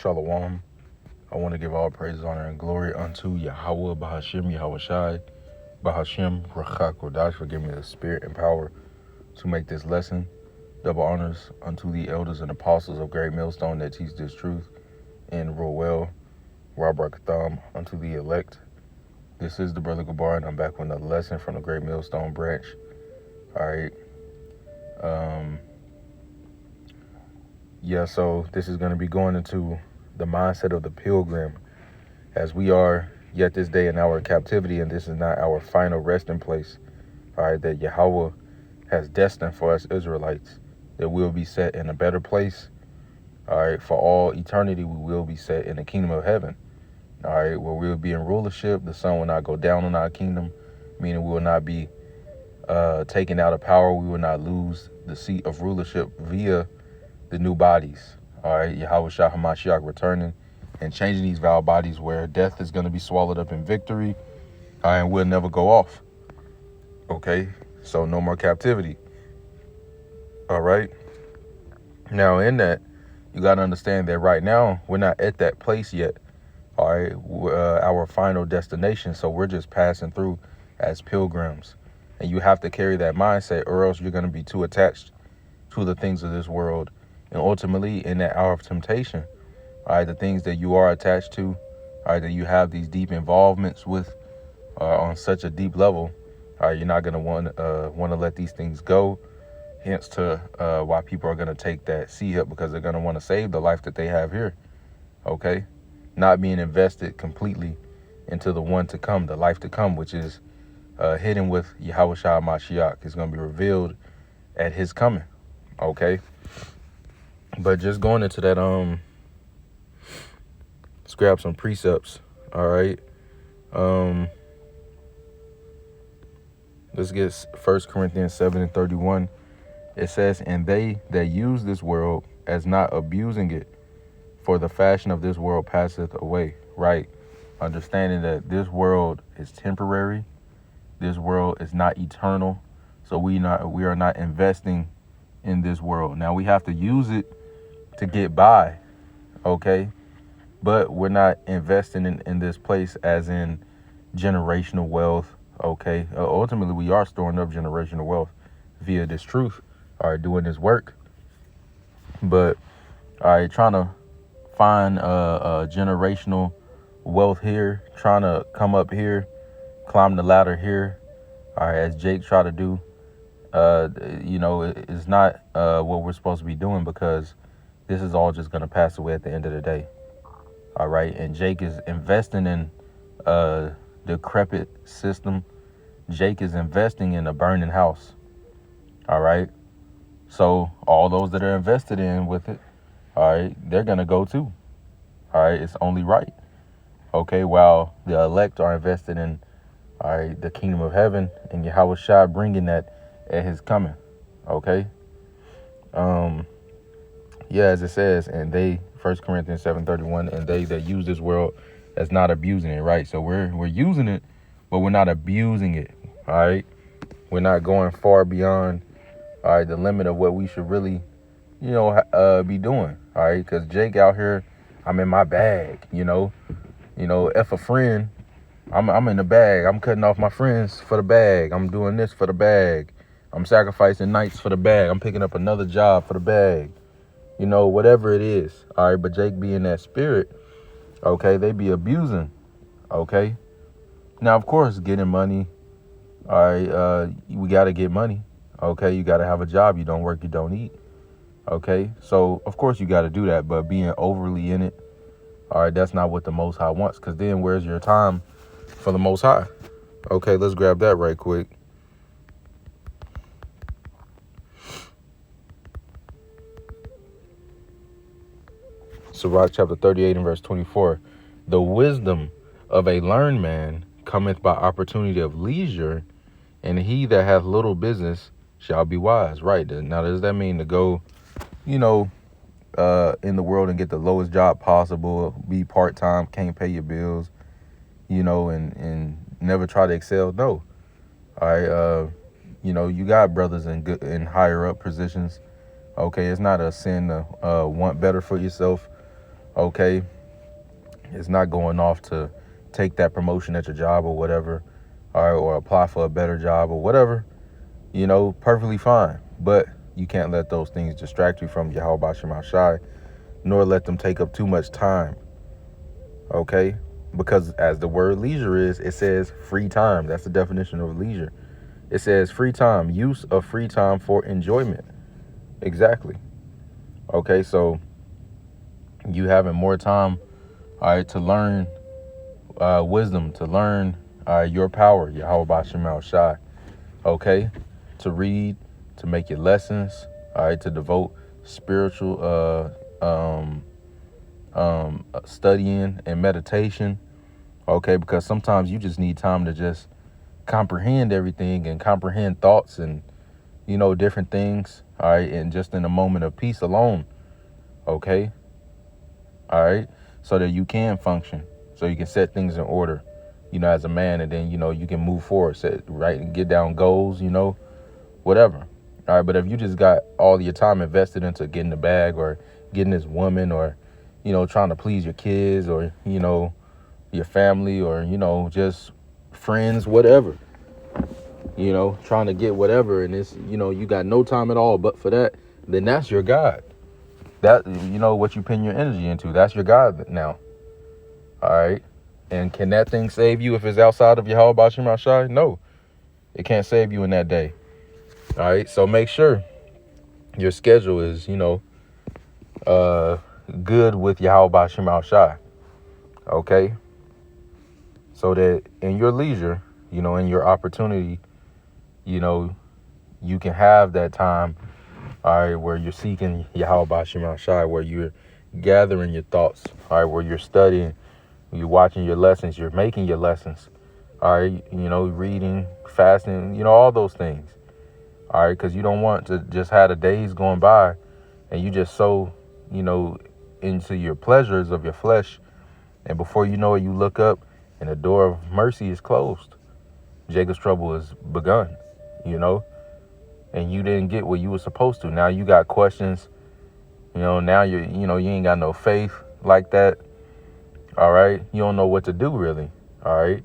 Shalom. I want to give all praise, honor, and glory unto Yahweh, Bahashim, Yahweh Shai, Bahashim, Rachak Kodash, for giving me the spirit and power to make this lesson. Double honors unto the elders and apostles of Great Millstone that teach this truth and rule well. Rabbarakatham unto the elect. This is the Brother Gabar, and I'm back with another lesson from the Great Millstone branch. All right. So this is going to be going into the mindset of the pilgrim, as we are yet this day in our captivity, and this is not our final resting place. All right, that Yahweh has destined for us Israelites, that we'll be set in a better place. All right, for all eternity, we will be set in the kingdom of heaven. All right, where we'll be in rulership. The sun will not go down on our kingdom, meaning we will not be taken out of power. We will not lose the seat of rulership via the new bodies. All right, Yahweh Shah HaMashiach returning and changing these vile bodies where death is going to be swallowed up in victory, and we'll never go off. Okay, so no more captivity. All right. Now in that, you got to understand that right now we're not at that place yet. All right, our final destination. So we're just passing through as pilgrims, and you have to carry that mindset, or else you're going to be too attached to the things of this world. And ultimately, in that hour of temptation, all right, the things that you are attached to, all right, that you have these deep involvements with on such a deep level, all right, you're not going to want to let these things go. Hence to why people are going to take that C-hip, because they're going to want to save the life that they have here. Okay, not being invested completely into the one to come, the life to come, which is hidden with Yahweh Shah Mashiach. It's going to be revealed at his coming. Okay. But just going into that, let's grab some precepts. All right. Let's get 1 Corinthians 7:31. It says, "And they that use this world as not abusing it, for the fashion of this world passeth away." Right. Understanding that this world is temporary. This world is not eternal. So we are not investing in this world. Now we have to use it to get by, okay? But we're not investing in this place as in generational wealth, okay? Ultimately, we are storing up generational wealth via this truth, all right, doing this work. But, all right, trying to find a generational wealth here, trying to come up here, climb the ladder here, all right, as Jake tried to do, it's not what we're supposed to be doing, because this is all just going to pass away at the end of the day. All right. And Jake is investing in a decrepit system. Jake is investing in a burning house. All right. So all those that are invested in with it, all right, they're going to go too. All right. It's only right. Okay. While the elect are invested in, all right, the kingdom of heaven, and Yahweh Shai bringing that at his coming. Okay. As it says, and they, 1 Corinthians 7:31, and they that use this world as not abusing it, right? So we're using it, but we're not abusing it, all right? We're not going far beyond, all right, the limit of what we should really, be doing, all right? Because Jake out here, I'm in my bag, if a friend, I'm in the bag. I'm cutting off my friends for the bag. I'm doing this for the bag. I'm sacrificing nights for the bag. I'm picking up another job for the bag. Whatever it is. All right. But Jake be in that spirit. Okay. They be abusing. Okay. Now, of course, getting money. All right. We got to get money. Okay. You got to have a job. You don't work, you don't eat. Okay. So, of course, you got to do that. But being overly in it. All right. That's not what the Most High wants. Because then where's your time for the Most High? Okay. Let's grab that right quick. Sirach chapter 38 and verse 24. "The wisdom of a learned man cometh by opportunity of leisure, and he that hath little business shall be wise." Right. Now, does that mean to go, in the world and get the lowest job possible, be part-time, can't pay your bills, and never try to excel? No. All right. You got brothers in higher up positions. Okay. It's not a sin to want better for yourself. okay, is not going off to take that promotion at your job or whatever, all right, or apply for a better job or whatever, perfectly fine. But you can't let those things distract you from Yahweh Shema Shai, nor let them take up too much time, okay? Because as the word leisure is, it says free time. That's the definition of leisure. It says free time, use of free time for enjoyment. Exactly. Okay, so you having more time, all right, to learn wisdom, to learn your power, Yahweh Shema Shai, okay, to read, to make your lessons, all right, to devote spiritual studying and meditation, okay, because sometimes you just need time to just comprehend everything and comprehend thoughts and different things, all right, and just in a moment of peace alone, okay, all right, so that you can function, so you can set things in order, as a man, and then you can move forward, set right, and get down goals, whatever. All right, but if you just got all your time invested into getting the bag or getting this woman or trying to please your kids or your family or just friends, whatever, trying to get whatever, and it's you got no time at all but for that, then that's your God. That what you pin your energy into, that's your God now. All right, and can that thing save you if it's outside of Yahweh Shema Shai? No, it can't save you in that day. All right, so make sure your schedule is good with Yahweh Shema Shai, okay, so that in your leisure, in your opportunity, you can have that time, all right, where you're seeking Yahweh Shema Shai, where you're gathering your thoughts, all right, where you're studying, you're watching your lessons, you're making your lessons, all right, reading, fasting, all those things, all right, because you don't want to just have the days going by and you just so, into your pleasures of your flesh, and before you know it, you look up and the door of mercy is closed. Jacob's trouble is begun, and you didn't get what you were supposed to. Now you got questions, now you ain't got no faith like that. All right. You don't know what to do really. All right.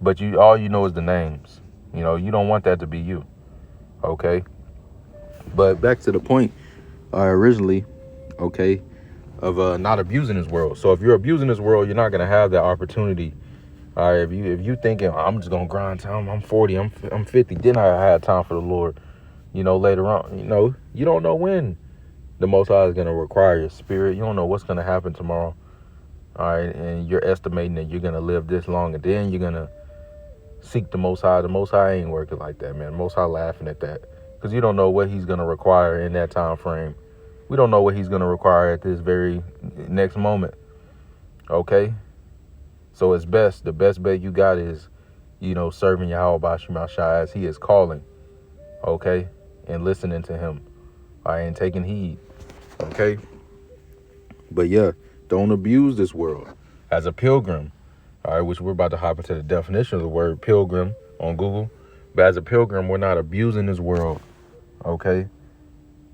But all you know is the names, you don't want that to be you. Okay. But back to the point, originally, okay, of not abusing this world. So if you're abusing this world, you're not going to have that opportunity. All right, if you thinking I'm just gonna grind time, I'm 40, I'm 50, then I have time for the Lord, later on, you don't know when the Most High is gonna require your spirit. You don't know what's gonna happen tomorrow. All right, and you're estimating that you're gonna live this long, and then you're gonna seek the Most High. The Most High ain't working like that, man. The Most High laughing at that, because you don't know what He's gonna require in that time frame. We don't know what He's gonna require at this very next moment. Okay. So it's the best bet you got is, serving Yahweh Shema Shai as He is calling, okay, and listening to Him, all right, and taking heed, okay. But yeah, don't abuse this world as a pilgrim, all right, which we're about to hop into the definition of the word pilgrim on Google. But as a pilgrim, we're not abusing this world, okay.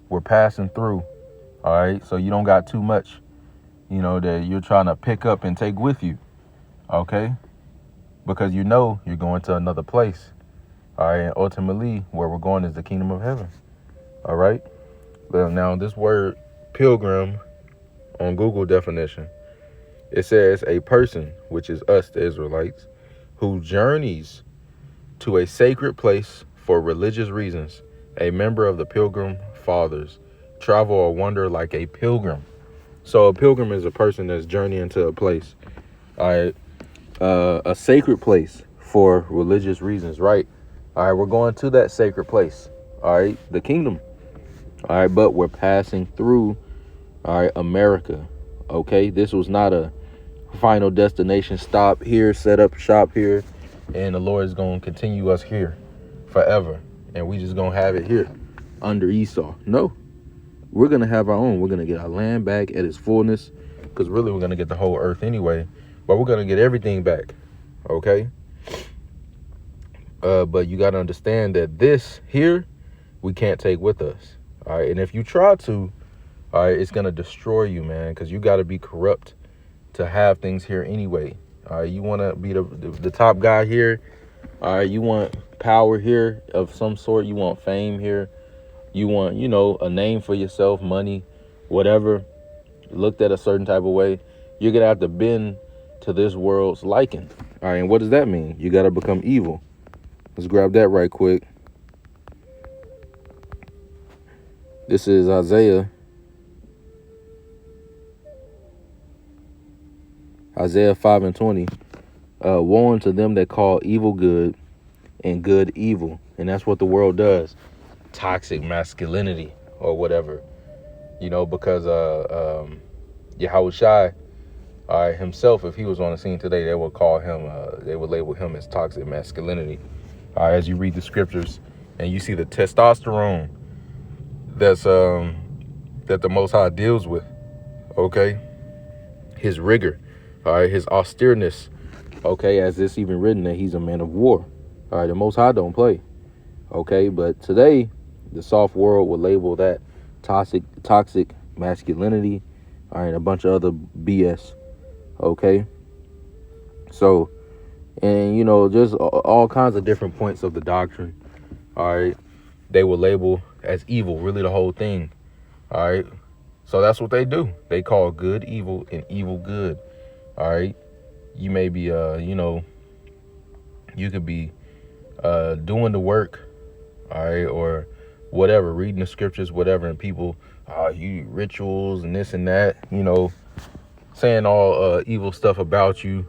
We're passing through, all right. So you don't got too much, that you're trying to pick up and take with you. Okay, because you're going to another place, all right, and ultimately where we're going is the kingdom of heaven, all right. Well, now this word pilgrim on Google definition, it says a person, which is us, the Israelites, who journeys to a sacred place for religious reasons, a member of the Pilgrim Fathers, travel or wander like a pilgrim. So a pilgrim is a person that's journeying to a place, all right, a sacred place for religious reasons, right? All right, we're going to that sacred place, all right, the kingdom, all right, but we're passing through, all right, America, okay? This was not a final destination, stop here, set up shop here, and the Lord is going to continue us here forever, and we just going to have it here under Esau. No, we're going to have our own. We're going to get our land back at its fullness, because really we're going to get the whole earth anyway. But we're going to get everything back, okay? But you got to understand that this here, we can't take with us, all right? And if you try to, All right, it's gonna destroy you, man, because you got to be corrupt to have things here anyway. All right, you want to be the top guy here. All right, you want power here of some sort. You want fame here. You want, a name for yourself, money, whatever. Looked at a certain type of way. You're gonna have to bend to this world's liking. All right, and what does that mean? You got to become evil. Let's grab that right quick. This is Isaiah 5:20. Woe unto them that call evil good and good evil. And that's what the world does. Toxic masculinity or whatever. Because Yahushua himself, if he was on the scene today, they would call him, they would label him as toxic masculinity. As you read the scriptures and you see the testosterone that's that the Most High deals with, okay? His rigor, his austereness, okay? As it's even written that he's a man of war. All right, the Most High don't play, okay? But today, the soft world will label that toxic masculinity, all right, a bunch of other BS, okay? So, and just all kinds of different points of the doctrine, all right, they will label as evil, really the whole thing, all right? So that's what they do. They call good evil and evil good, all right? You may be, you could be doing the work, all right, or whatever, reading the scriptures, whatever, and people, you rituals and this and that, saying all evil stuff about you,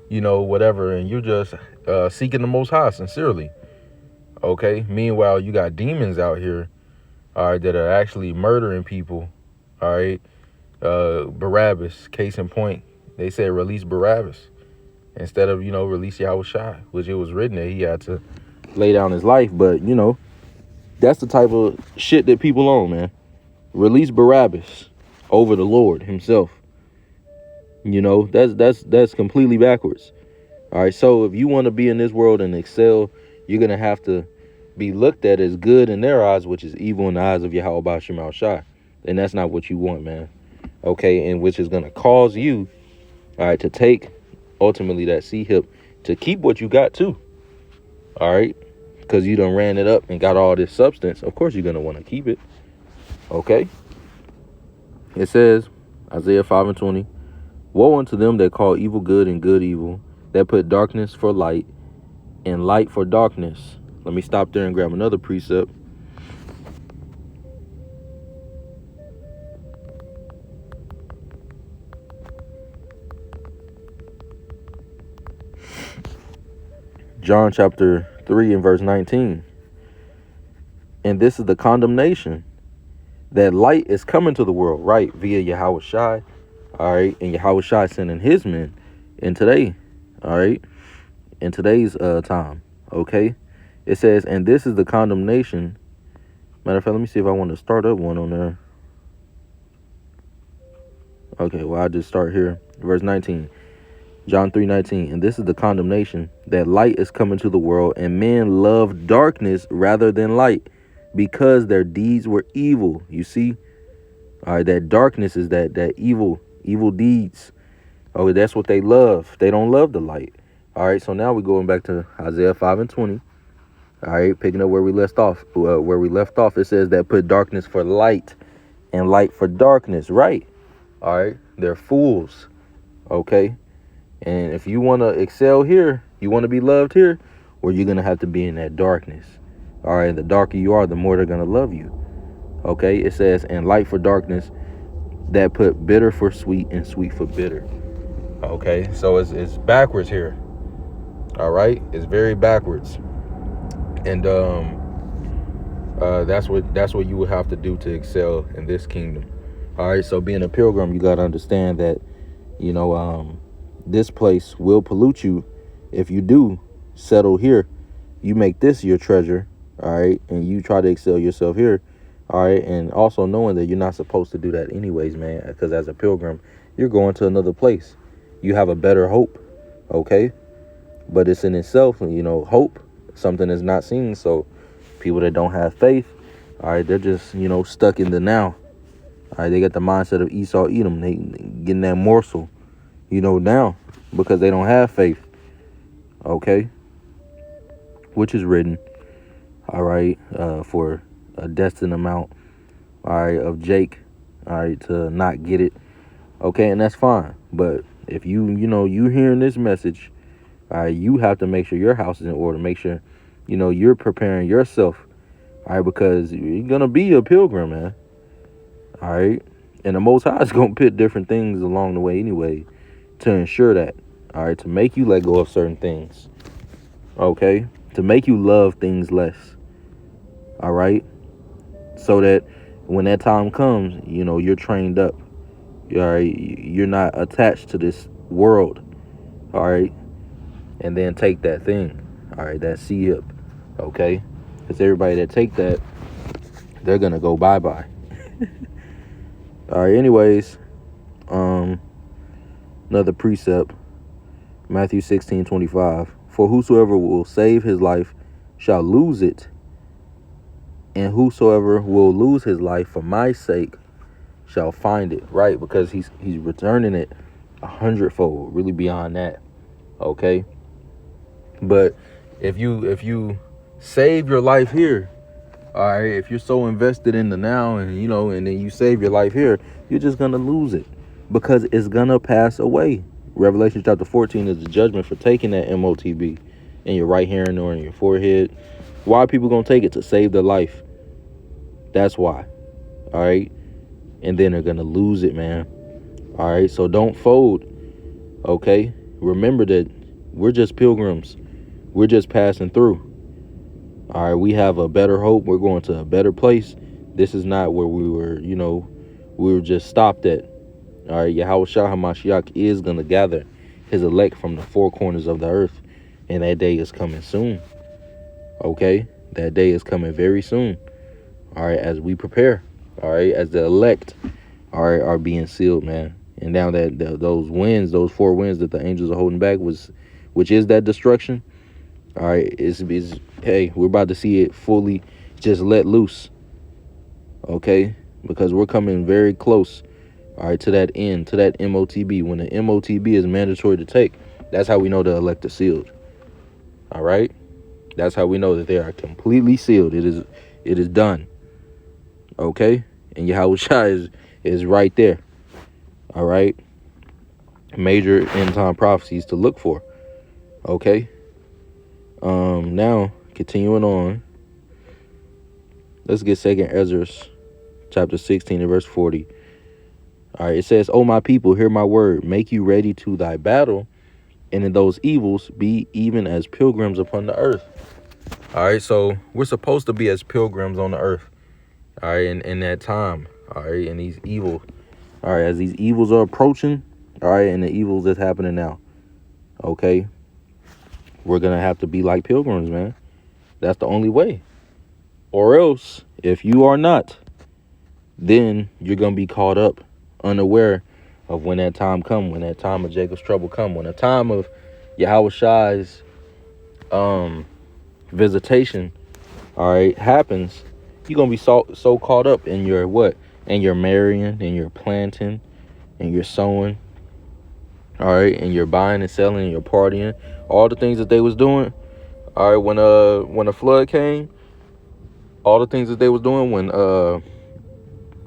whatever, and you're just seeking the Most High sincerely, okay? Meanwhile, you got demons out here, all right, that are actually murdering people, all right? Barabbas, case in point, they said release Barabbas instead of, release Yahushua, which it was written that he had to lay down his life. But, that's the type of shit that people on, man. Release Barabbas over the Lord himself. That's completely backwards. All right, so if you want to be in this world and excel, you're going to have to be looked at as good in their eyes, which is evil in the eyes of Yahweh Shema Shai. And that's not what you want, man. Okay, and which is going to cause you, all right, to take ultimately that C-hip to keep what you got too. All right, because you done ran it up and got all this substance. Of course, you're going to want to keep it. Okay. It says, Isaiah 5:20, woe unto them that call evil good and good evil, that put darkness for light and light for darkness. Let me stop there and grab another precept. John chapter 3 and verse 19. And this is the condemnation, that light is coming to the world, right, via Yahweh Shai, all right, and Yahweh Shai sending his men in today, all right, in today's time, okay? It says, and this is the condemnation. Matter of fact, let me see if I want to start up one on there. Okay, well, I'll just start here. Verse 19. John 3:19. And this is the condemnation, that light is coming to the world, and men love darkness rather than light, because their deeds were evil. You see? All right, that darkness is that evil deeds. Oh, that's what they love. They don't love the light. All right, so now we're going back to Isaiah 5:20. All right, picking up where we left off. It says that put darkness for light and light for darkness. Right. All right. They're fools. Okay. And if you want to excel here, you want to be loved here, or you're going to have to be in that darkness. All right. The darker you are, the more they're going to love you. Okay. It says, and light for darkness, that put bitter for sweet and sweet for bitter. Okay. So it's backwards here. All right. It's very backwards. And that's what you would have to do to excel in this kingdom. All right, so being a pilgrim, you got to understand that, this place will pollute you if you do settle here. You make this your treasure, all right, and you try to excel yourself here, all right, and also knowing that you're not supposed to do that anyways, man, because as a pilgrim, you're going to another place. You have a better hope, okay, but it's in itself, hope. Something is not seen. So people that don't have faith, all right, they're just, stuck in the now. All right, they got the mindset of Esau, Edom. They getting that morsel, now, because they don't have faith. Okay, which is written, all right, for a destined amount, all right, of Jake, all right, to not get it. Okay, and that's fine. But if you hearing this message, all right, you have to make sure your house is in order. Make sure, you're preparing yourself, all right, because you're gonna be a pilgrim, man. All right, and the Most High is gonna put different things along the way anyway to ensure that, all right, to make you let go of certain things. Okay, to make you love things less. All right, so that when that time comes, you're trained up. All right, you're not attached to this world. All right, and then take that thing. All right, that C-hip. Okay, because everybody that take that, they're gonna go bye-bye. All right, anyways, another precept, Matthew 16:25. For whosoever will save his life shall lose it, and whosoever will lose his life for my sake shall find it. Right, because he's returning it 100-fold, really beyond that. Okay, but if you save your life here, all right, if you're so invested in the now, and and then you save your life here, you're just gonna lose it, because it's gonna pass away. Revelation chapter 14 is the judgment for taking that MOTB in your right hand or in your forehead. Why are people gonna take it? To save their life. That's why. All right, and then they're gonna lose it, man. All right, so don't fold. Okay, remember that we're just pilgrims. We're just passing through. All right, we have a better hope. We're going to a better place. This is not where we were, we were just stopped at. All right, Yahweh Shah HaMashiach is going to gather his elect from the four corners of the earth. And that day is coming soon. Okay, that day is coming very soon. All right, as we prepare. All right, as the elect are being sealed, man. And now that those winds, those four winds that the angels are holding back, which is that destruction. All right, hey, we're about to see it fully just let loose. Okay, because we're coming very close. All right, to that end, to that MOTB. When the MOTB is mandatory to take, that's how we know the elect are sealed. All right, that's how we know that they are completely sealed. It is done. Okay, and Yahweh Shai is right there. All right, major end time prophecies to look for. Okay. Now continuing on, let's get 2nd Ezra chapter 16 and verse 40. All right, it says, "O my people, hear my word, make you ready to thy battle, and in those evils be even as pilgrims upon the earth." All right, so we're supposed to be as pilgrims on the earth. All right, in that time. All right, and these evil. All right, as these evils are approaching. All right, and the evils that's happening now. Okay. We're going to have to be like pilgrims, man. That's the only way. Or else, if you are not, then you're going to be caught up unaware of when that time come, when that time of Jacob's trouble come, when the time of Yahweh Shai's visitation, all right, happens. You're going to be so caught up in your what? And your marrying, and your planting, and your sowing, all right, and you're buying and selling, and you're partying, all the things that they was doing. All right, when the flood came, all the things that they was doing when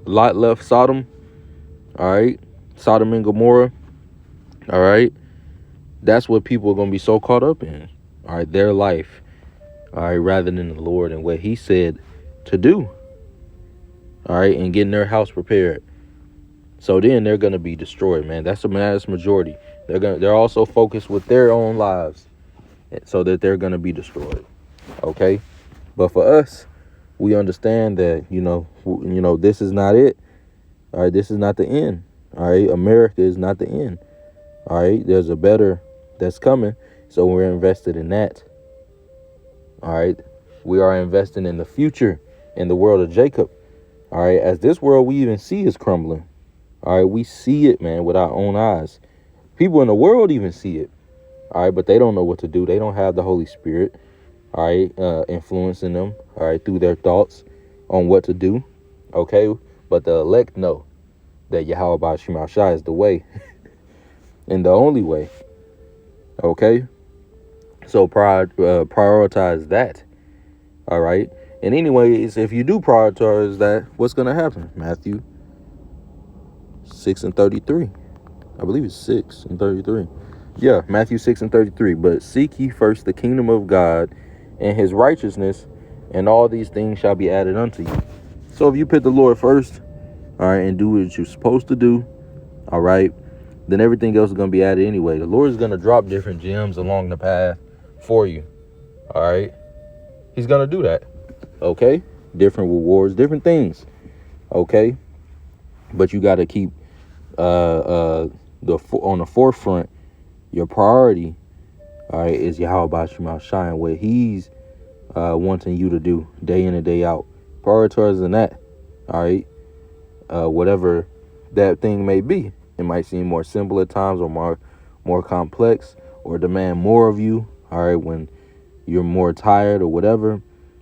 Lot left Sodom, all right, Sodom and Gomorrah, all right, that's what people are gonna be so caught up in, all right, their life, all right, rather than the Lord and what He said to do, all right, and getting their house prepared. So then they're gonna be destroyed, man. That's the majority. They're also focused with their own lives, so that they're gonna be destroyed. Okay, but for us, we understand that this is not it. All right, this is not the end. All right, America is not the end. All right, there's a better that's coming, so we're invested in that. All right, we are investing in the future, in the world of Jacob. All right, as this world we even see is crumbling. All right, we see it, man, with our own eyes. People in the world even see it. All right, but they don't know what to do. They don't have the Holy Spirit, all right, influencing them, all right, through their thoughts on what to do. Okay, but the elect know. that Yahweh Bashim Shai is the way and the only way. Okay? So prioritize that. All right? And anyways, if you do prioritize that, what's going to happen? Matthew 6:33. I believe it's 6:33. Yeah, Matthew 6:33. But seek ye first the kingdom of God and his righteousness, and all these things shall be added unto you. So if you put the Lord first, all right, and do what you're supposed to do, all right, then everything else is going to be added anyway. The Lord is going to drop different gems along the path for you. All right. He's going to do that. Okay. Different rewards, different things. Okay. But you got to keep on the forefront. Your priority, all right, is Yahweh Bashim Shine, what he's wanting you to do day in and day out. Prioritizing that. All right. Whatever that thing may be. It might seem more simple at times, or more complex, or demand more of you, all right, when you're more tired or whatever.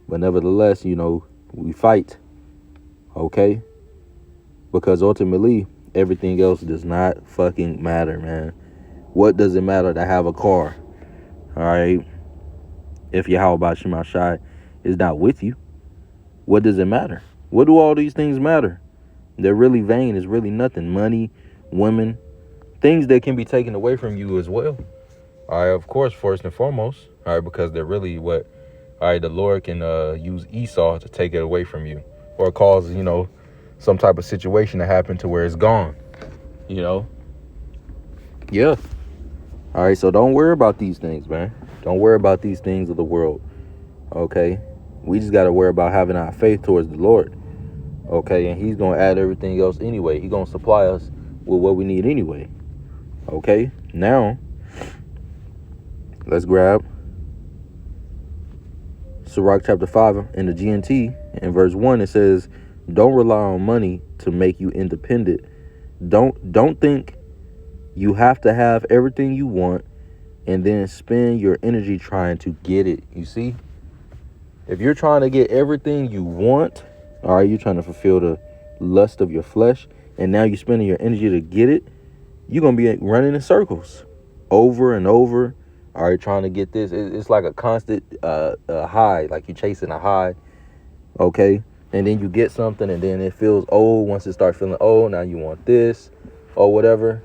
But nevertheless, we fight, okay? Because ultimately, everything else does not fucking matter, man. What does it matter to have a car, all right, if Yahweh Bashim Shai is not with you? What does it matter? What do all these things matter? They're really vain. It's really nothing. Money, women, things that can be taken away from you as well. All right, of course, first and foremost, all right, because they're really what, all right, the Lord can use Esau to take it away from you, or cause, some type of situation to happen to where it's gone, Yeah. All right, so don't worry about these things, man. Don't worry about these things of the world, okay? We just got to worry about having our faith towards the Lord, okay? And he's going to add everything else anyway. He's going to supply us with what we need anyway. Okay, now let's grab Sirach chapter 5 in the GNT. In verse 1, it says, don't rely on money to make you independent. Don't think you have to have everything you want and then spend your energy trying to get it. You see, if you're trying to get everything you want, all right, you're trying to fulfill the lust of your flesh, and now you're spending your energy to get it, you're going to be running in circles over and over. All right, trying to get this. It's like a constant high, like you're chasing a high. Okay. And then you get something, and then it feels old. Once it starts feeling old, now you want this or whatever.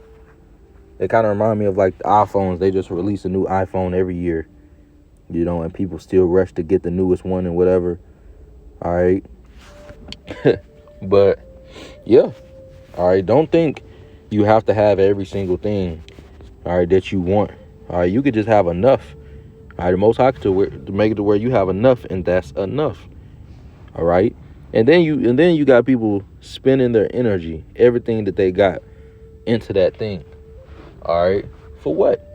It kind of reminds me of like the iPhones. They just release a new iPhone every year, and people still rush to get the newest one and whatever. All right. But yeah. All right. Don't think you have to have every single thing, all right, that you want. All right, you could just have enough. All right, the Most High to make it to where you have enough, and that's enough. All right, and then you got people spending their energy, everything that they got, into that thing. All right, for what?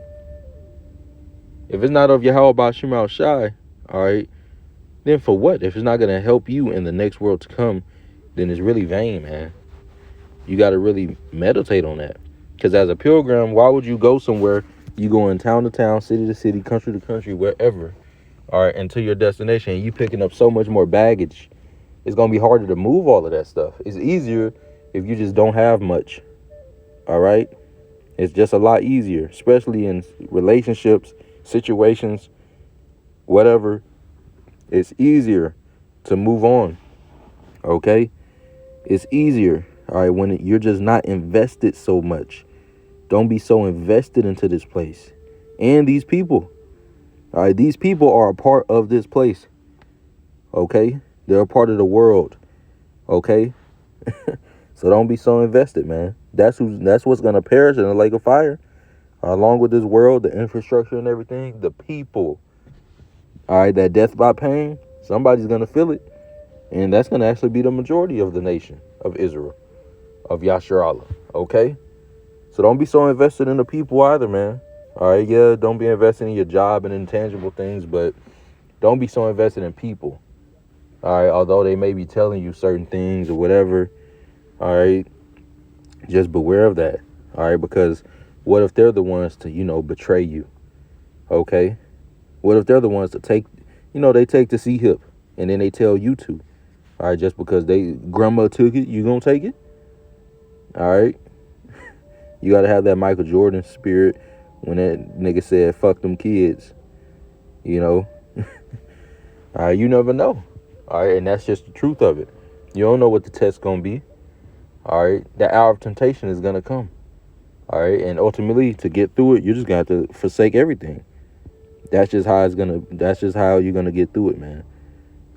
If it's not of Yahweh Bashim Shai, all right, then for what? If it's not gonna help you in the next world to come, then it's really vain, man. You got to really meditate on that. Because as a pilgrim, why would you go somewhere? You go in town to town, city to city, country to country, wherever, all right, until your destination. And you picking up so much more baggage. It's going to be harder to move all of that stuff. It's easier if you just don't have much, all right? It's just a lot easier, especially in relationships, situations, whatever. It's easier to move on, okay? It's easier, all right, when you're just not invested so much. Don't be so invested into this place and these people. All right, these people are a part of this place. Okay, they're a part of the world. Okay, so don't be so invested, man. That's what's gonna perish in the lake of fire, along with this world, the infrastructure and everything. The people. All right, that death by pain. Somebody's gonna feel it, and that's gonna actually be the majority of the nation of Israel, of Yasharallah. Okay. So don't be so invested in the people either, man. All right, yeah, don't be invested in your job and intangible things, but don't be so invested in people. All right, although they may be telling you certain things or whatever. All right, just beware of that. All right, because what if they're the ones to, betray you? Okay, what if they're the ones to take, they take the C-hip and then they tell you to. All right, just because grandma took it, you gonna take it? All right. You got to have that Michael Jordan spirit when that nigga said, fuck them kids. You know, you never know. All right. And that's just the truth of it. You don't know what the test's going to be. All right. The hour of temptation is going to come. All right. And ultimately, to get through it, you're just going to have to forsake everything. That's just how you're going to get through it, man.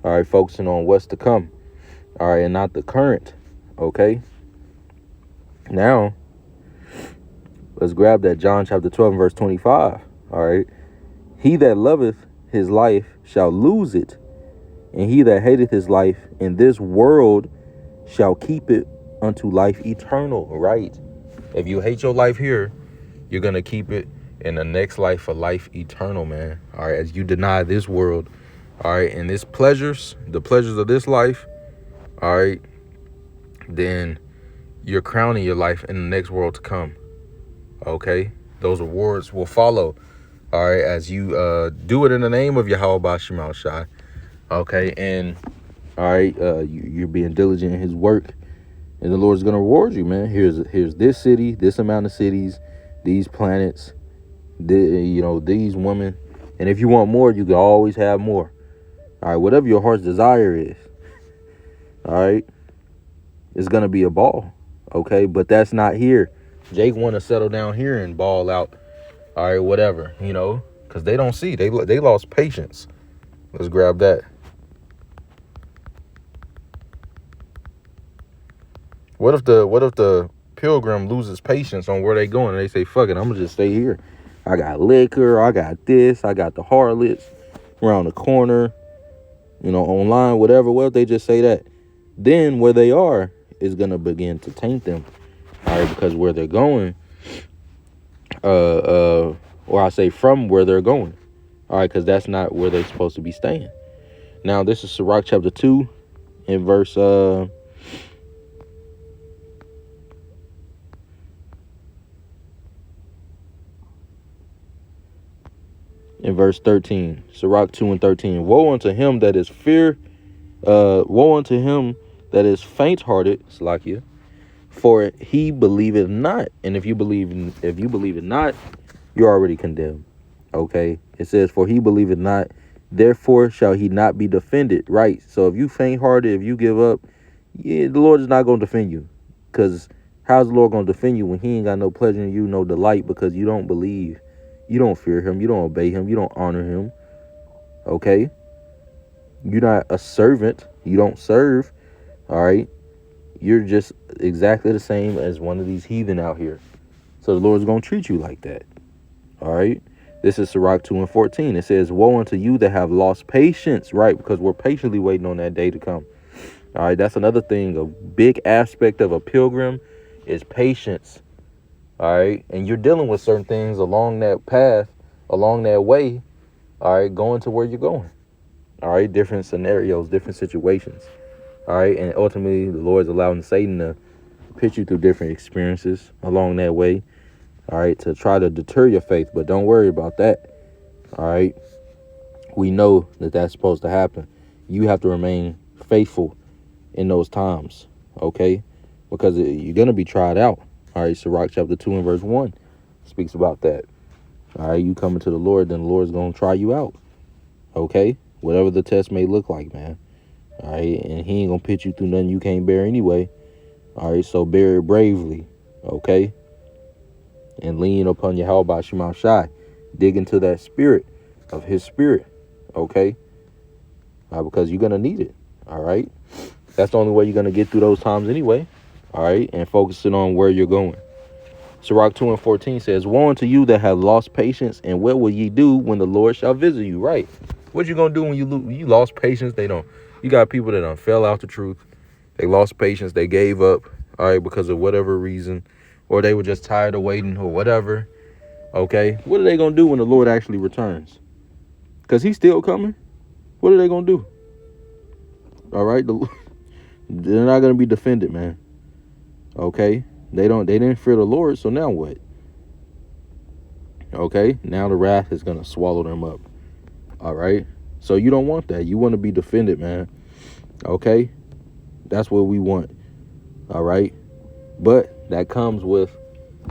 All right. Focusing on what's to come. All right. And not the current. Okay. Now, let's grab that John chapter 12 and verse 25. All right. He that loveth his life shall lose it, and he that hateth his life in this world shall keep it unto life eternal. Right. If you hate your life here, you're going to keep it in the next life for life eternal, man. All right. As you deny this world. All right. And the pleasures of this life. All right. Then you're crowning your life in the next world to come. Okay. Those rewards will follow. All right. As you do it in the name of Yahweh Bashim Al Shai. Okay. And all right. You're being diligent in his work. And the Lord's going to reward you, man. Here's this city, this amount of cities, these planets, these women. And if you want more, you can always have more. All right. Whatever your heart's desire is. All right. It's going to be a ball. Okay. But that's not here. Jake want to settle down here and ball out. All right. Whatever, because they don't see. They lost patience. Let's grab that. What if the pilgrim loses patience on where they going and they say, fuck it, I'm gonna just stay here. I got liquor, I got this, I got the harlots around the corner, online, whatever. Well, if they just say that, then where they are is gonna begin to taint them. All right, because where they're going, or I say from where they're going. All right, because that's not where they're supposed to be staying. Now, this is Sirach chapter 2 in verse in verse 13. Sirach 2 and 13. Woe unto him that is woe unto him that is faint-hearted, Slakia, for he believeth not. And if you believe it not, you're already condemned. Okay. It says, for he believeth not, therefore shall he not be defended. Right. So if you faint-hearted, if you give up, the Lord is not going to defend you. Because how's the Lord going to defend you when he ain't got no pleasure in you, no delight, because you don't believe. You don't fear him. You don't obey him. You don't honor him. Okay. You're not a servant. You don't serve. All right. You're just exactly the same as one of these heathen out here. So the Lord's going to treat you like that. All right. This is Sirach 2 and 14. It says, woe unto you that have lost patience. Right. Because we're patiently waiting on that day to come. All right. That's another thing. A big aspect of a pilgrim is patience. All right. And you're dealing with certain things along that path, along that way. All right. Going to where you're going. All right. Different scenarios, different situations. All right. And ultimately, the Lord's allowing Satan to put you through different experiences along that way. All right. To try to deter your faith. But don't worry about that. All right. We know that that's supposed to happen. You have to remain faithful in those times. Okay. Because you're going to be tried out. All right, Sirach chapter 2 and verse 1 speaks about that. All right, you coming to the Lord, then the Lord's going to try you out. Okay, whatever the test may look like, man. All right, and he ain't going to put you through nothing you can't bear anyway. All right, so bear it bravely. Okay, and lean upon Yahweh Bashim Al Shai. Dig into that spirit of his spirit. Okay, because you're going to need it. All right, that's the only way you're going to get through those times anyway. All right, and focusing on where you're going. Sirach 2 and 14 says, woe unto you that have lost patience, and what will ye do when the Lord shall visit you? Right. What you gonna do when you lost patience? You got people that done fell out the truth. They lost patience. They gave up. All right, because of whatever reason, or they were just tired of waiting or whatever. Okay, what are they gonna do when the Lord actually returns? Because he's still coming. What are they gonna do? All right, they're not gonna be defended, man. Okay, they didn't fear the Lord, so now what? Okay, now the wrath is gonna swallow them up. All right, so you don't want that. You want to be defended, man. Okay, that's what we want. All right, but that comes with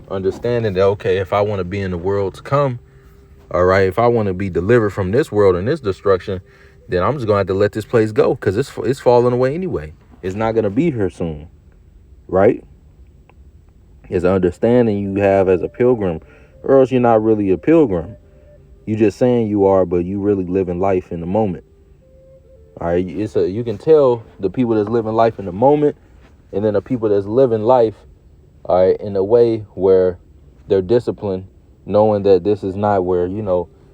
understanding that, okay, if I want to be in the world to come, all right, if I want to be delivered from this world and this destruction, then I'm just gonna have to let this place go, because it's falling away anyway. It's not gonna be here soon, right? It's an understanding you have as a pilgrim, or else you're not really a pilgrim. You just saying you are, but you really living life in the moment. All right, you can tell the people that's living life in the moment, and then the people that's living life, all right, in a way where they're disciplined, knowing that this is not where,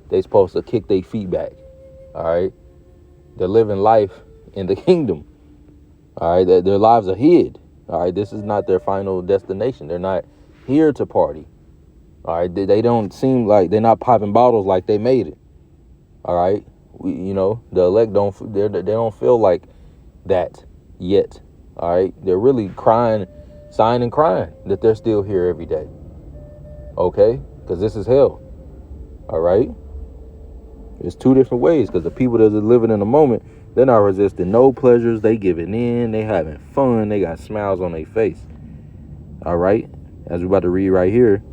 they supposed to kick their feet back. All right, they're living life in the kingdom. All right, their lives are hid. All right, this is not their final destination. They're not here to party. All right, they don't seem like they're not popping bottles like they made it. All right, the elect they don't feel like that yet. All right, they're really sighing and crying that they're still here every day. Okay, because this is hell. All right, there's two different ways, because the people that are living in the moment, they're not resisting no pleasures. They giving in. They having fun. They got smiles on their face. All right, as we're about to read right here,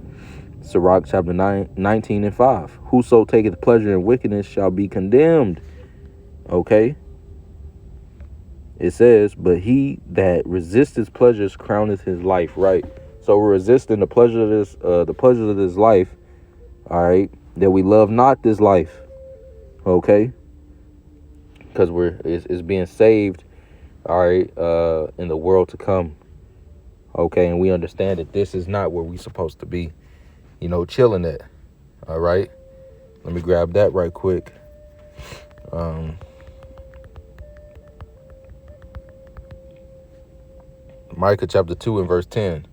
Sirach chapter 19:5. Whoso taketh pleasure in wickedness shall be condemned. Okay. It says, but he that resisteth pleasures crowneth his life. Right. So we're resisting the pleasures of this life. All right. That we love not this life. Okay. Because it's being saved. All right. In the world to come. Okay. And we understand that this is not where we're supposed to be, chilling at. All right. Let me grab that right quick. Micah chapter 2 and verse 10.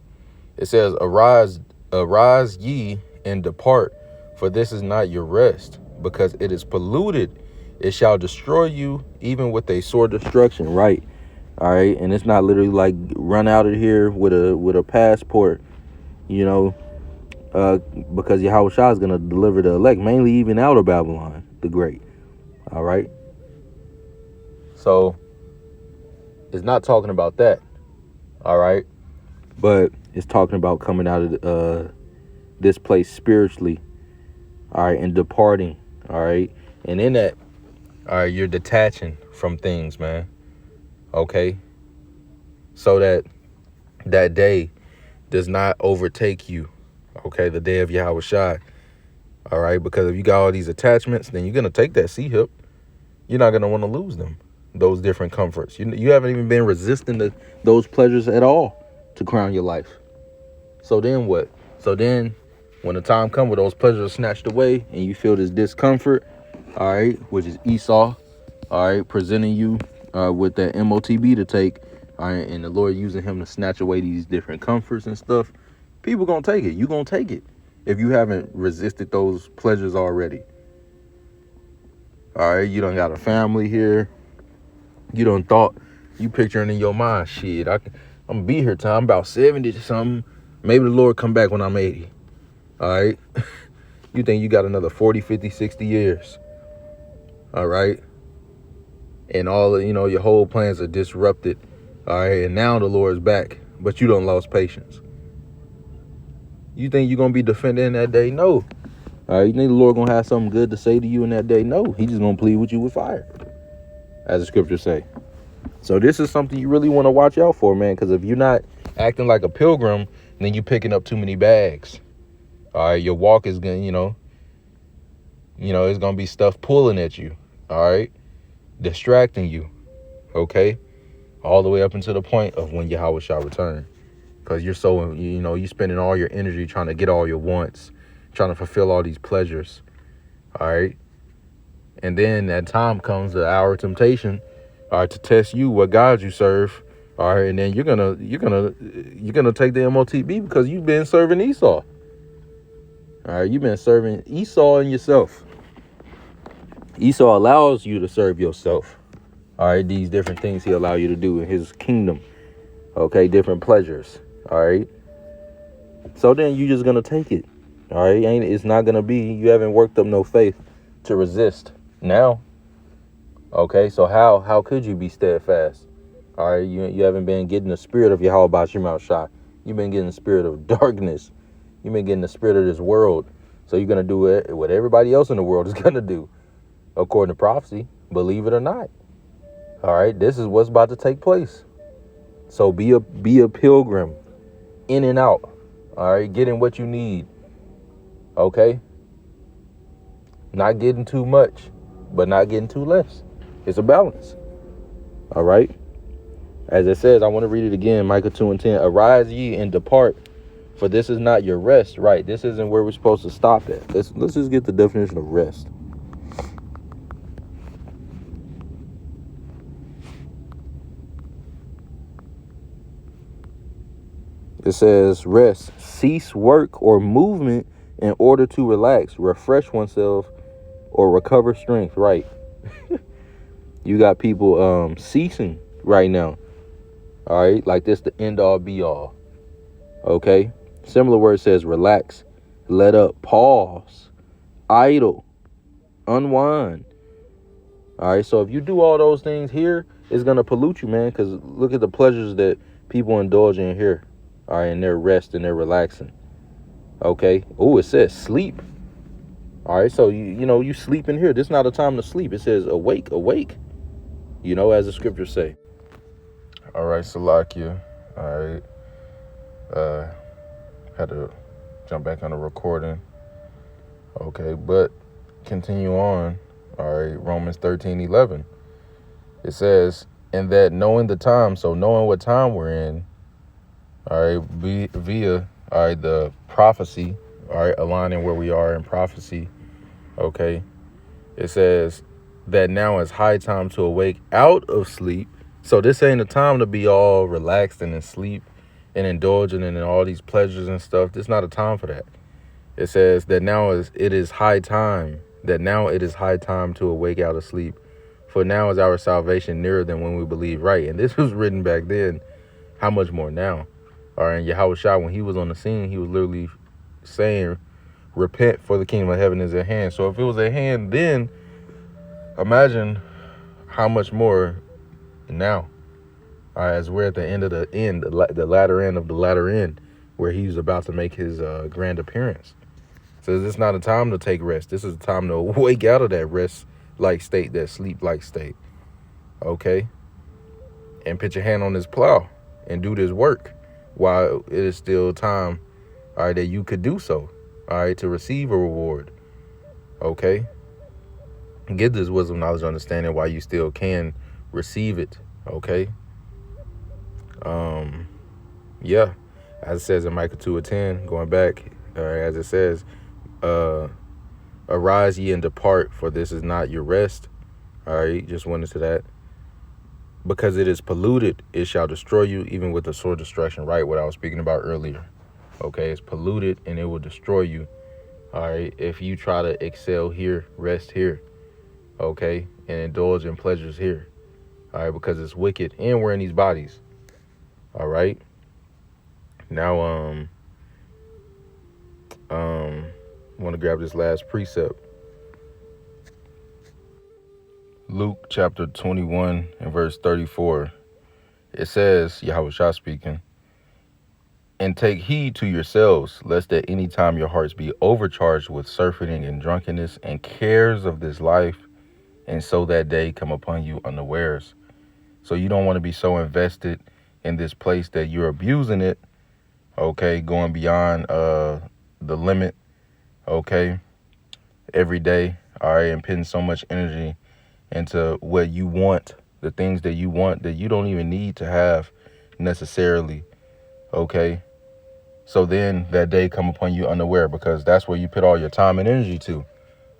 It says, arise ye and depart, for this is not your rest, because it is polluted. It shall destroy you, even with a sore destruction. Right. All right. And it's not literally like run out of here with a passport, because Yahweh Shah is going to deliver the elect, mainly even out of Babylon the Great. All right. So it's not talking about that. All right. But it's talking about coming out of this place spiritually. All right. And departing. All right. And in that, all right, you're detaching from things, man. Okay. So that day does not overtake you. Okay. The day of Yahweh Shai. All right. Because if you got all these attachments, then you're going to take that C-hip. You're not going to want to lose them. Those different comforts. You haven't even been resisting those pleasures at all to crown your life. So then what? So then when the time comes where those pleasures are snatched away and you feel this discomfort, all right, which is Esau, all right, presenting you with that MOTB to take, all right, and the Lord using him to snatch away these different comforts and stuff, people gonna take it. You gonna take it if you haven't resisted those pleasures already. All right, you done got a family here. You done thought, you picturing in your mind, shit, I'm gonna be here till I'm about 70 or something. Maybe the Lord come back when I'm 80. All right. You think you got another 40, 50, 60 years. All right. And all, your whole plans are disrupted. All right. And now the Lord's back, but you done lost patience. You think you're going to be defended in that day? No. All right. You think the Lord going to have something good to say to you in that day? No. He just going to plead with you with fire, as the scriptures say. So this is something you really want to watch out for, man, because if you're not acting like a pilgrim, then you're picking up too many bags. All right. Your walk is going to, it's going to be stuff pulling at you. All right. Distracting you. Okay. All the way up until the point of when Yahweh shall return. Because you're so, you're spending all your energy trying to get all your wants, trying to fulfill all these pleasures. All right. And then that time comes, the hour of temptation, all right, to test you what God you serve. All right. And then you're gonna take the MOTB because you've been serving Esau. All right. You've been serving Esau and yourself. Esau allows you to serve yourself. All right. These different things he allow you to do in his kingdom. Okay. Different pleasures. All right. So then you're just going to take it. All right. It's not going to be, you haven't worked up no faith to resist now. Okay. So how could you be steadfast? All right. You haven't been getting the spirit of Yahweh Bashim Shah You've been getting the spirit of darkness. You've been getting the spirit of this world. So you're going to do it what everybody else in the world is going to do, according to prophecy, believe it or not. All right, this is what's about to take place. So be a pilgrim, in and out. All right, getting what you need. Okay? Not getting too much, but not getting too less. It's a balance. All right? As it says, I want to read it again, Micah 2:10. Arise ye and depart, for this is not your rest. Right, this isn't where we're supposed to stop at. Let's just get the definition of rest. It says, rest, cease work or movement in order to relax, refresh oneself, or recover strength. Right. You got people ceasing right now. All right, like this the end all be all. Okay. Similar word says relax, let up, pause, idle, unwind. All right, so if you do all those things here, it's gonna pollute you, man, because look at the pleasures that people indulge in here. All right, and they're resting, they're relaxing. Okay. Oh, it says sleep. All right, so you sleep in here. This is not a time to sleep. It says awake, as the scriptures say. All right, Salakia. All right. Had to jump back on the recording. Okay, but continue on. All right, Romans 13:11. It says, and that knowing the time, so knowing what time we're in, all right, via the prophecy, all right, aligning where we are in prophecy. Okay, it says that now is high time to awake out of sleep. So this ain't a time to be all relaxed and in sleep and indulging in all these pleasures and stuff. This is not a time for that. It says that it is high time to awake out of sleep. For now is our salvation nearer than when we believe right. And this was written back then. How much more now? All right, and Yahushua, when he was on the scene, he was literally saying, repent, for the kingdom of heaven is at hand. So if it was at hand then, imagine how much more now. All right, as we're at the end of the latter end of the latter end, where he's about to make his grand appearance. So this is not a time to take rest. This is a time to wake out of that rest-like state, that sleep-like state. Okay? And put your hand on this plow and do this work while it is still time, all right, that you could do so, all right, to receive a reward. Okay? Get this wisdom, knowledge, understanding while you still can receive it. Okay? Yeah. As it says in Micah 2:10, going back, as it says, arise ye and depart, for this is not your rest. All right, just went into that. Because it is polluted, it shall destroy you, even with the sword destruction. Right, what I was speaking about earlier. Okay, it's polluted and it will destroy you. All right, if you try to excel here, rest here. Okay, and indulge in pleasures here. All right, because it's wicked and we're in these bodies. All right. Now, want to grab this last precept. Luke chapter 21 and verse 34. It says, Yahushua speaking, and take heed to yourselves, lest at any time your hearts be overcharged with surfeiting and drunkenness and cares of this life, and so that day come upon you unawares. So you don't want to be so invested in this place that you're abusing it, okay, going beyond the limit, okay, every day, all right, and putting so much energy into what you want, the things that you want that you don't even need to have necessarily, okay. So then that day come upon you unaware, because that's where you put all your time and energy to,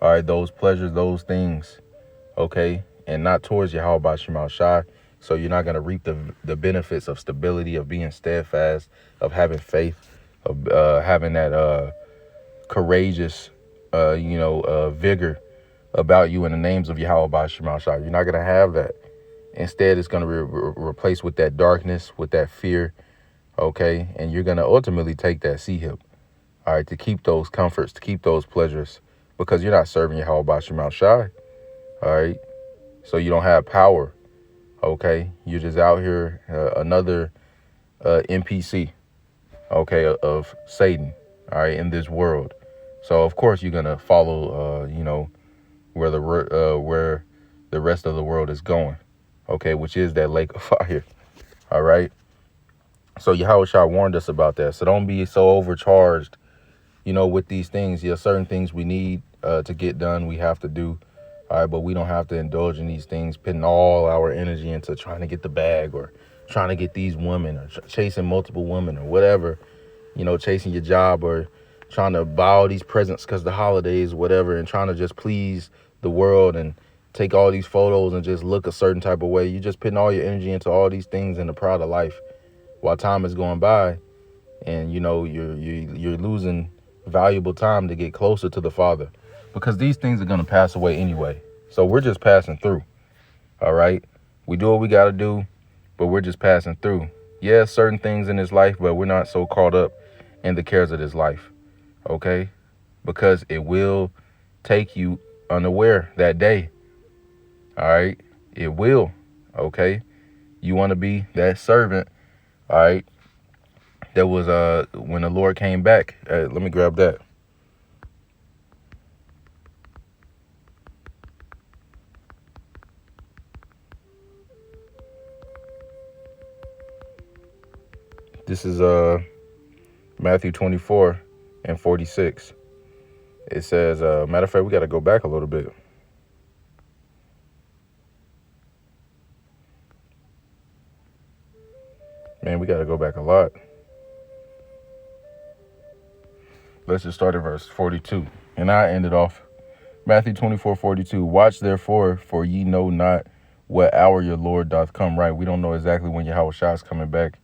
all right, those pleasures, those things, okay, and not towards Yahweh Shemal Shai. So you're not going to reap the benefits of stability, of being steadfast, of having faith, of having that courageous, vigor about you in the names of Yahweh Shemal Shai. You're not going to have that. Instead, it's going to be replaced with that darkness, with that fear, okay? And you're going to ultimately take that C-hip, all right, to keep those comforts, to keep those pleasures, because you're not serving Yahweh Shemal Shai, all right? So you don't have power. Okay, you're just out here, another NPC. okay, of Satan, all right, in this world. So of course you're gonna follow, where the rest of the world is going, okay, which is that lake of fire. All right. So Yahushua warned us about that. So don't be so overcharged, with these things. Yeah, certain things we need to get done, we have to do. All right, but we don't have to indulge in these things, putting all our energy into trying to get the bag or trying to get these women or chasing multiple women or whatever, chasing your job or trying to buy all these presents because the holidays, whatever, and trying to just please the world and take all these photos and just look a certain type of way. You're just putting all your energy into all these things in the pride of life while time is going by, and you're losing valuable time to get closer to the Father, because these things are going to pass away anyway. So we're just passing through. All right, we do what we got to do, but we're just passing through. Yeah, certain things in this life, but we're not so caught up in the cares of this life. Okay, because it will take you unaware that day. All right, it will. Okay, you want to be that servant. All right, that was when the Lord came back. Let me grab that. This is Matthew 24:46. It says, matter of fact, we got to go back a little bit. Man, we got to go back a lot. Let's just start at verse 42. And I ended off Matthew 24:42. Watch therefore, for ye know not what hour your Lord doth come. Right? We don't know exactly when Yahushua is coming back.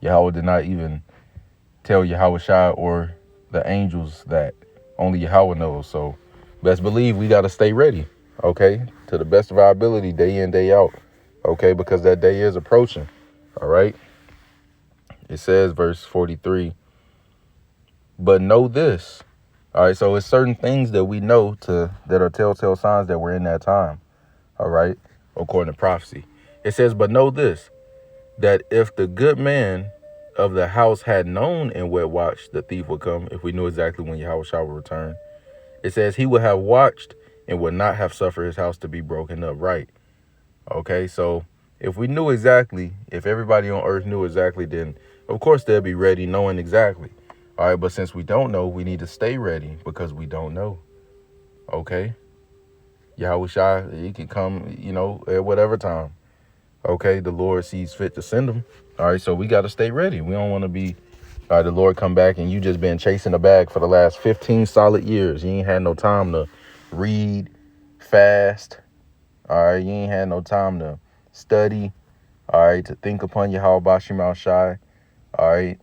Yahweh did not even tell Yahushua or the angels that. Only Yahweh knows. So best believe we got to stay ready. Okay? To the best of our ability, day in, day out. Okay? Because that day is approaching. All right? It says, verse 43, but know this. All right, so it's certain things that we know that are telltale signs that we're in that time. All right, according to prophecy. It says, but know this, that if the good man of the house had known in what watch the thief would come, if we knew exactly when Yahushua would return, it says he would have watched and would not have suffered his house to be broken up. Right. Okay, so if we knew exactly, if everybody on earth knew exactly, then of course they'll be ready knowing exactly. All right, but since we don't know, we need to stay ready because we don't know. Okay? Yahushua, he can come, at whatever time. Okay, the Lord sees fit to send him. All right, so we got to stay ready. We don't want to be, all right, the Lord come back and you just been chasing the bag for the last 15 solid years. You ain't had no time to read, fast. All right, you ain't had no time to study. All right, to think upon Yahweh Bashim Al Shai. All right.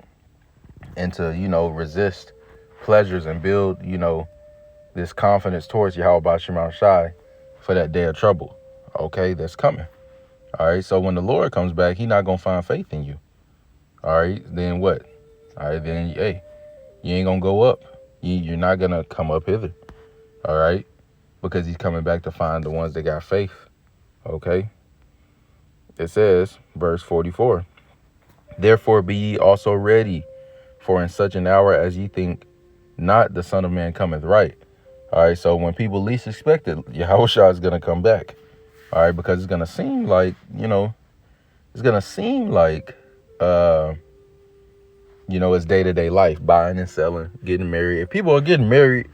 And to, resist pleasures and build, this confidence towards Yahweh Bashim Al Shai for that day of trouble. Okay, that's coming. All right, so when the Lord comes back, he's not going to find faith in you. All right, then what? All right, then, hey, you ain't going to go up. You're not going to come up hither. All right, because he's coming back to find the ones that got faith. Okay, it says, verse 44, therefore be ye also ready, for in such an hour as ye think not, the Son of Man cometh. Right. All right. So when people least expect it, Yahushua is going to come back. All right. Because it's going to seem like, it's going to seem like, it's day-to-day life, buying and selling, getting married. If people are getting married,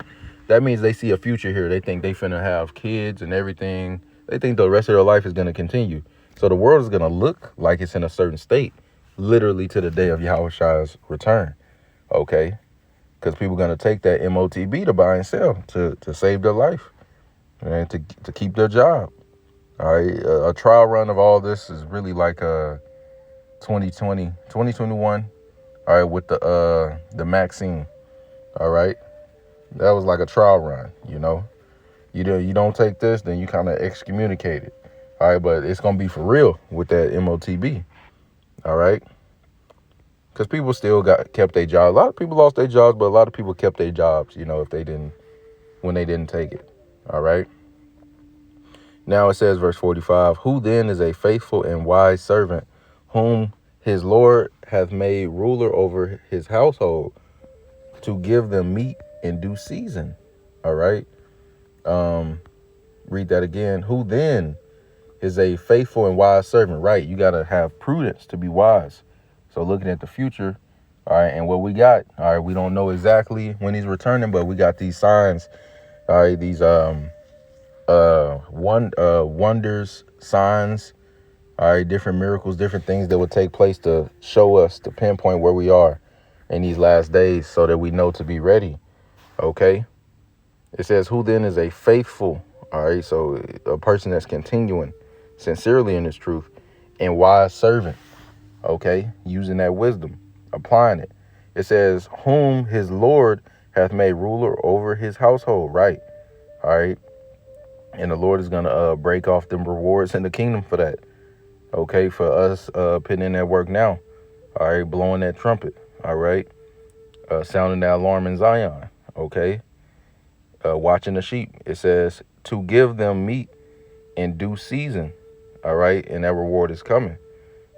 that means they see a future here. They think they finna have kids and everything. They think the rest of their life is going to continue. So the world is going to look like it's in a certain state, literally to the day of Yahushua's return. Okay, because people are going to take that MOTB to buy and sell to save their life and to keep their job. All right, a trial run of all this is really like 2021. All right, with the Maxine. All right, that was like a trial run. You don't take this, then you kind of excommunicate it. All right, but it's gonna be for real with that MOTB. All right. Because people still kept their jobs. A lot of people lost their jobs, but a lot of people kept their jobs, when they didn't take it. All right. Now it says, verse 45, who then is a faithful and wise servant, whom his Lord hath made ruler over his household to give them meat in due season. All right. Read that again. Who then is a faithful and wise servant? Right. You got to have prudence to be wise. So looking at the future. All right. And what we got. All right. We don't know exactly when he's returning, but we got these signs. All right. These wonders, signs. All right. Different miracles, different things that would take place to show us, to pinpoint where we are in these last days so that we know to be ready. Okay. It says, who then is a faithful, all right, so a person that's continuing sincerely in his truth and wise servant, okay, using that wisdom, applying it. It says, whom his Lord hath made ruler over his household, right, all right, and the Lord is going to break off them rewards in the kingdom for that, okay, for us putting in that work now, all right, blowing that trumpet, all right, sounding that alarm in Zion, okay. Watching the sheep. It says to give them meat in due season. All right. And that reward is coming.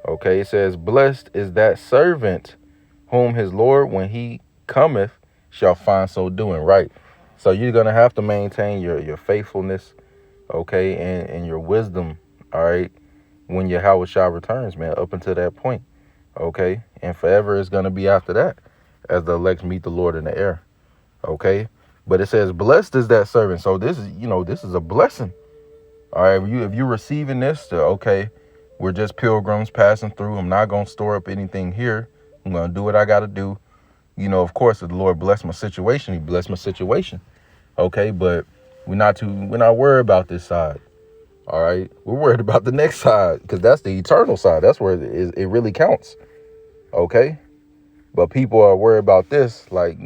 Okay. It says, blessed is that servant whom his Lord, when he cometh, shall find so doing. Right. So you're going to have to maintain your faithfulness. Okay. And your wisdom. All right. When Yahweh returns, man, up until that point. Okay. And forever is going to be after that as the elect meet the Lord in the air. Okay. But it says, blessed is that servant. So this is, this is a blessing. All right. If you're receiving this, okay, we're just pilgrims passing through. I'm not going to store up anything here. I'm going to do what I got to do. Of course, if the Lord bless my situation, he blessed my situation. Okay. But we're not worried about this side. All right. We're worried about the next side because that's the eternal side. That's where it really counts. Okay. But people are worried about this, like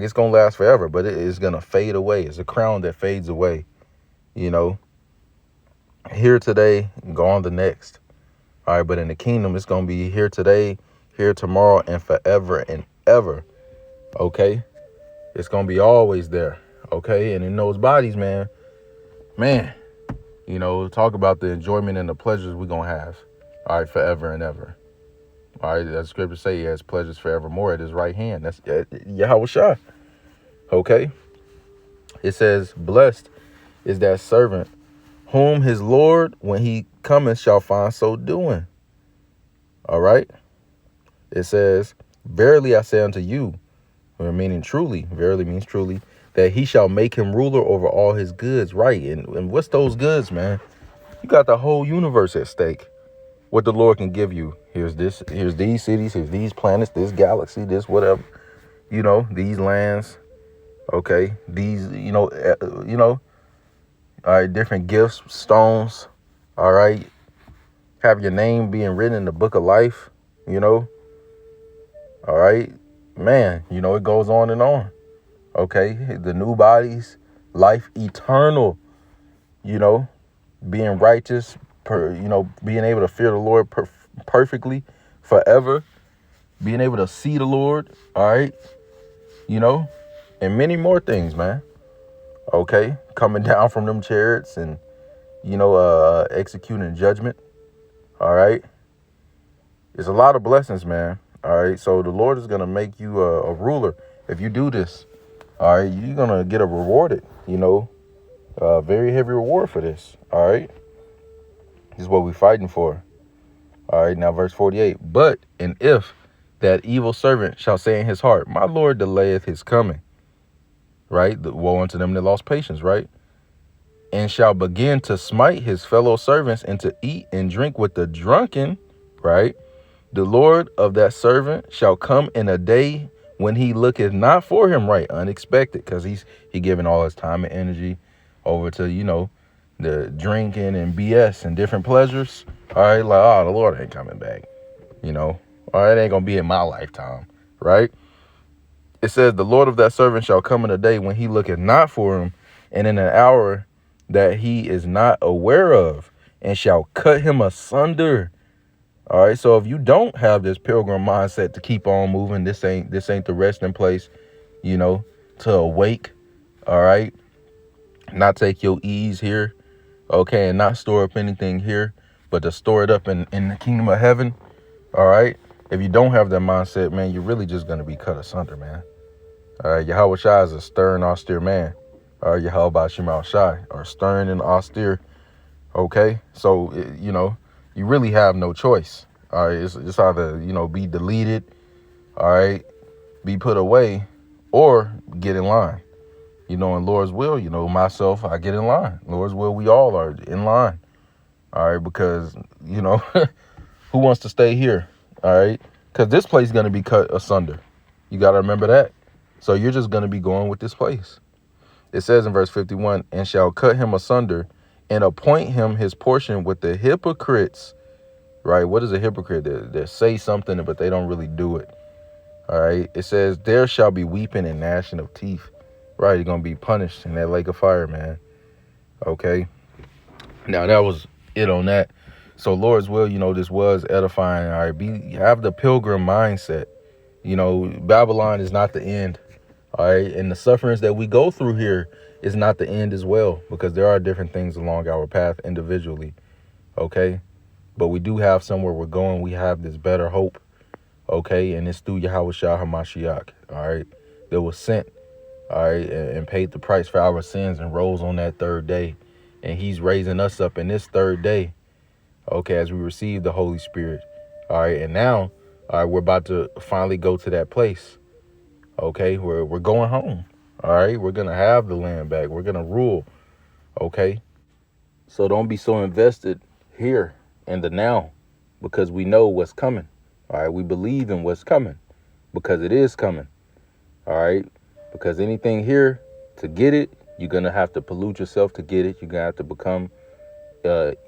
it's going to last forever, but it is going to fade away. It's a crown that fades away, here today, gone the next. All right. But in the kingdom, it's going to be here today, here tomorrow, and forever and ever. Okay. It's going to be always there. Okay. And in those bodies, man, talk about the enjoyment and the pleasures we're going to have. All right. Forever and ever. All right, that scripture say he has pleasures forevermore at his right hand. That's Yahweh Shah. Okay. It says, blessed is that servant whom his Lord, when he cometh, shall find so doing. All right. It says, verily I say unto you, meaning truly, verily means truly, that he shall make him ruler over all his goods. Right. And what's those goods, man? You got the whole universe at stake. What the Lord can give you. Here's these cities, here's these planets, this galaxy, this whatever, these lands. Okay. These, all right, different gifts, stones. All right. Have your name being written in the book of life, All right. Man, it goes on and on. Okay. The new bodies, life eternal, being righteous, being able to fear the Lord perfectly forever, being able to see the Lord. All right. And many more things, man. Okay. Coming down from them chariots and, executing judgment. All right. It's a lot of blessings, man. All right. So the Lord is going to make you a ruler. If you do this, all right, you're going to get a rewarded, very heavy reward for this. All right. This is what we're fighting for. All right, now verse 48. But, and if that evil servant shall say in his heart, my Lord delayeth his coming, right? The woe unto them that lost patience, right? And shall begin to smite his fellow servants and to eat and drink with the drunken, right? The Lord of that servant shall come in a day when he looketh not for him, right? Unexpected, because he giving all his time and energy over to, the drinking and BS and different pleasures. All right. Like, the Lord ain't coming back, all right. It ain't going to be in my lifetime. Right. It says the Lord of that servant shall come in a day when he looketh not for him and in an hour that he is not aware of and shall cut him asunder. All right. So if you don't have this pilgrim mindset to keep on moving, this ain't the resting place, to awake. All right. Not take your ease here. Okay, and not store up anything here, but to store it up in the kingdom of heaven. All right. If you don't have that mindset, man, you're really just going to be cut asunder, man. All right. Yahweh Shai is a stern, austere man. All right. Yahweh Shema Shai are stern and austere. Okay. So, you really have no choice. All right. It's either, be deleted. All right. Be put away or get in line. In Lord's will, myself, I get in line. Lord's will, we all are in line. All right. Because, who wants to stay here? All right. Because this place is going to be cut asunder. You got to remember that. So you're just going to be going with this place. It says in verse 51, and shall cut him asunder and appoint him his portion with the hypocrites. Right. What is a hypocrite? They say something, but they don't really do it. All right. It says there shall be weeping and gnashing of teeth. Right. You're going to be punished in that lake of fire, man. Okay. Now that was it on that. So Lord's will, this was edifying. All right. Have the pilgrim mindset. Babylon is not the end. All right. And the sufferings that we go through here is not the end as well, because there are different things along our path individually. Okay. But we do have somewhere we're going. We have this better hope. Okay. And it's through Yahweh Shah HaMashiach. All right. That was sent. All right. And paid the price for our sins and rose on that third day. And he's raising us up in this third day. Okay. As we receive the Holy Spirit. All right. And now, all right, we're about to finally go to that place. Okay. We're going home. All right. We're going to have the land back. We're going to rule. Okay. So don't be so invested here in the now, because we know what's coming. All right. We believe in what's coming because it is coming. All right. Because anything here, to get it, you're going to have to pollute yourself to get it. You're going to have to become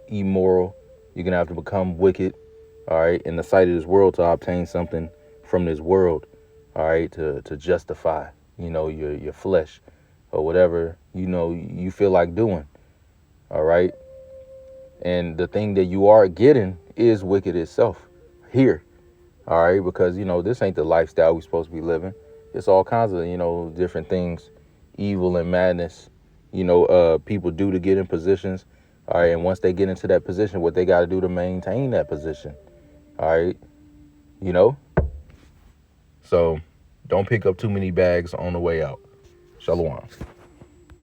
immoral. You're going to have to become wicked. All right. In the sight of this world, to obtain something from this world. All right. To justify, your flesh or whatever, you feel like doing. All right. And the thing that you are getting is wicked itself here. All right. Because, this ain't the lifestyle we're supposed to be living. It's all kinds of, different things, evil and madness, people do to get in positions. All right. And once they get into that position, what they got to do to maintain that position. All right. So don't pick up too many bags on the way out. Shalom.